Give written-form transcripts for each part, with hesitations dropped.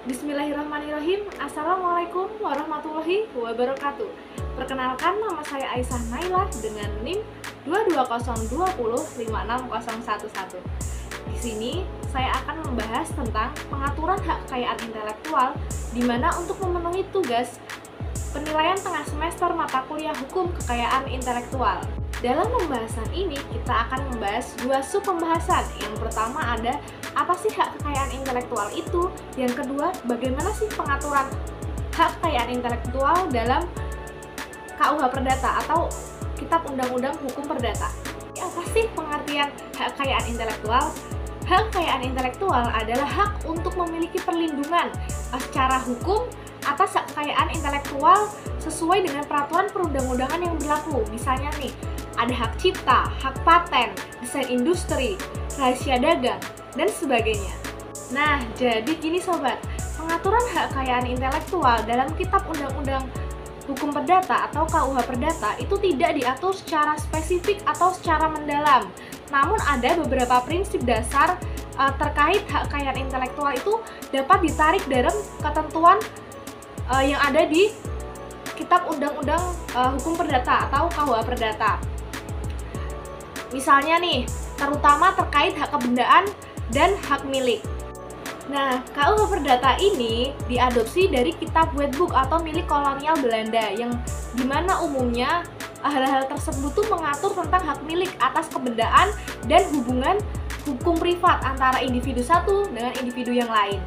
Bismillahirrahmanirrahim. Assalamualaikum warahmatullahi wabarakatuh. Perkenalkan, nama saya Aisyah Naila dengan NIM 22020560111. Di sini saya akan membahas tentang pengaturan hak kekayaan intelektual, di mana untuk memenuhi tugas penilaian tengah semester mata kuliah hukum kekayaan intelektual. Dalam pembahasan ini, kita akan membahas dua sub pembahasan. Yang pertama ada, apa sih hak kekayaan intelektual itu? Yang kedua, bagaimana sih pengaturan hak kekayaan intelektual dalam KUH Perdata atau Kitab Undang-Undang Hukum Perdata. Apa sih pengertian hak kekayaan intelektual? Hak kekayaan intelektual adalah hak untuk memiliki perlindungan secara hukum atas hak kekayaan intelektual sesuai dengan peraturan perundang-undangan yang berlaku. Misalnya nih, ada hak cipta, hak paten, desain industri, rahasia dagang, dan sebagainya. Nah, jadi gini sobat, pengaturan hak kekayaan intelektual dalam Kitab Undang-Undang Hukum Perdata atau KUH Perdata itu tidak diatur secara spesifik atau secara mendalam. Namun ada beberapa prinsip dasar terkait hak kekayaan intelektual itu dapat ditarik dalam ketentuan yang ada di Kitab Undang-Undang Hukum Perdata atau KUH Perdata. Misalnya nih, terutama terkait hak kebendaan dan hak milik. Nah, KUH Perdata ini diadopsi dari kitab Wetboek atau milik kolonial Belanda, yang dimana umumnya hal-hal tersebut tuh mengatur tentang hak milik atas kebendaan dan hubungan hukum privat antara individu satu dengan individu yang lain,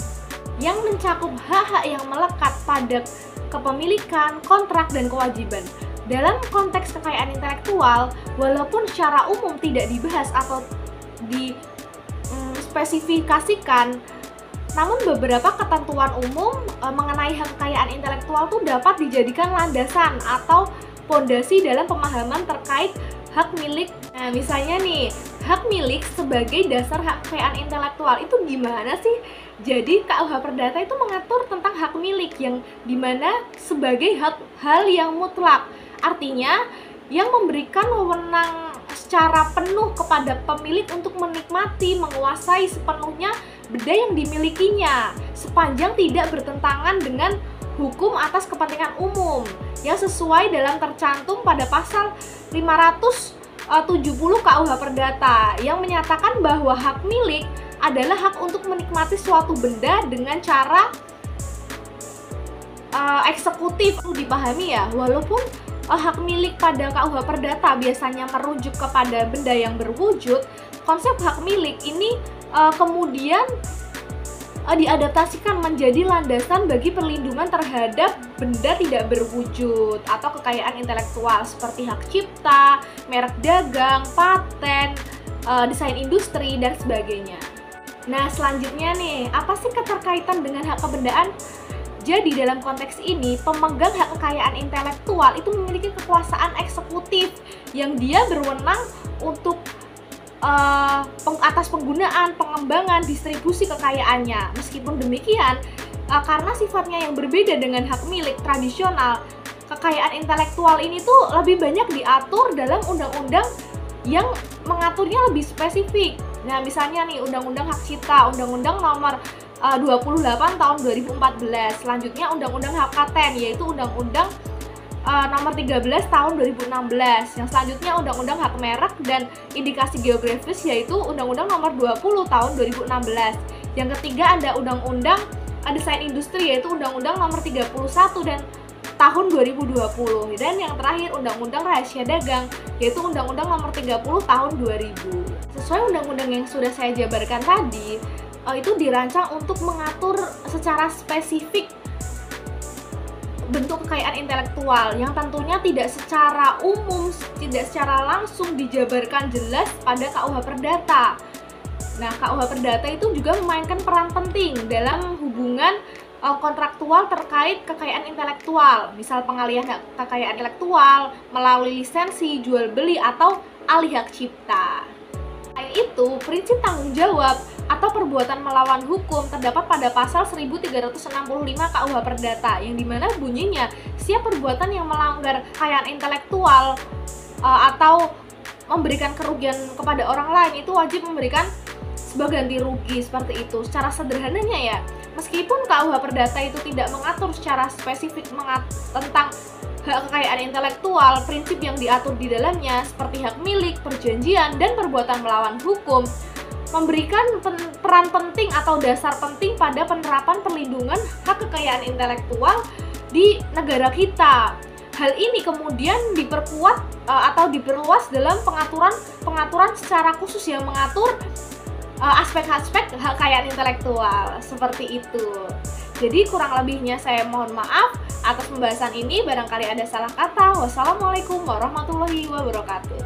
yang mencakup hak-hak yang melekat pada kepemilikan, kontrak, dan kewajiban. Dalam konteks kekayaan intelektual, walaupun secara umum tidak dibahas atau dispesifikasikan, namun beberapa ketentuan umum mengenai hak kekayaan intelektual itu dapat dijadikan landasan atau pondasi dalam pemahaman terkait hak milik. Nah, misalnya nih, hak milik sebagai dasar hak kekayaan intelektual itu gimana sih? Jadi KUH Perdata itu mengatur tentang hak milik yang dimana sebagai hal yang mutlak. Artinya, yang memberikan wewenang secara penuh kepada pemilik untuk menikmati, menguasai sepenuhnya benda yang dimilikinya, sepanjang tidak bertentangan dengan hukum atas kepentingan umum yang sesuai dalam tercantum pada pasal 570 KUH Perdata yang menyatakan bahwa hak milik adalah hak untuk menikmati suatu benda dengan cara eksekutif. Dipahami ya, walaupun hak milik pada KUH Perdata biasanya merujuk kepada benda yang berwujud, konsep hak milik ini kemudian diadaptasikan menjadi landasan bagi perlindungan terhadap benda tidak berwujud atau kekayaan intelektual seperti hak cipta, merek dagang, paten, desain industri, dan sebagainya. Nah, selanjutnya nih, apa sih keterkaitan dengan hak kebendaan? Jadi dalam konteks ini, pemegang hak kekayaan intelektual itu memiliki kekuasaan eksekutif yang dia berwenang untuk atas penggunaan, pengembangan, distribusi kekayaannya. Meskipun demikian, karena sifatnya yang berbeda dengan hak milik tradisional, kekayaan intelektual ini tuh lebih banyak diatur dalam undang-undang yang mengaturnya lebih spesifik. Nah, misalnya nih, Undang-Undang Hak Cipta, Undang-Undang Nomor 28 tahun 2014. Selanjutnya Undang-Undang Hak Paten, yaitu Undang-Undang Nomor 13 tahun 2016. Yang selanjutnya Undang-Undang Hak Merek dan Indikasi Geografis, yaitu Undang-Undang Nomor 20 tahun 2016. Yang ketiga ada Undang-Undang Desain Industri, yaitu Undang-Undang Nomor 31 dan tahun 2020. Dan yang terakhir Undang-Undang Rahasia Dagang, yaitu Undang-Undang Nomor 30 tahun 2000. Sesuai undang-undang yang sudah saya jabarkan tadi, itu dirancang untuk mengatur secara spesifik bentuk kekayaan intelektual yang tentunya tidak secara umum, tidak secara langsung dijabarkan jelas pada KUH Perdata. Nah, KUH Perdata itu juga memainkan peran penting dalam hubungan kontraktual terkait kekayaan intelektual, misal pengalihan hak kekayaan intelektual melalui lisensi, jual beli, atau alih hak cipta. Selain itu, prinsip tanggung jawab atau perbuatan melawan hukum terdapat pada pasal 1365 KUH Perdata, yang dimana bunyinya setiap perbuatan yang melanggar kekayaan intelektual atau memberikan kerugian kepada orang lain itu wajib memberikan sebagai ganti rugi seperti itu. Secara sederhananya ya, meskipun KUH Perdata itu tidak mengatur secara spesifik tentang hak kekayaan intelektual, prinsip yang diatur di dalamnya seperti hak milik, perjanjian, dan perbuatan melawan hukum memberikan peran penting atau dasar penting pada penerapan perlindungan hak kekayaan intelektual di negara kita. Hal ini kemudian diperkuat atau diperluas dalam pengaturan secara khusus yang mengatur aspek-aspek hak kekayaan intelektual seperti itu. Jadi kurang lebihnya saya mohon maaf atas pembahasan ini, barangkali ada salah kata. Wassalamualaikum warahmatullahi wabarakatuh.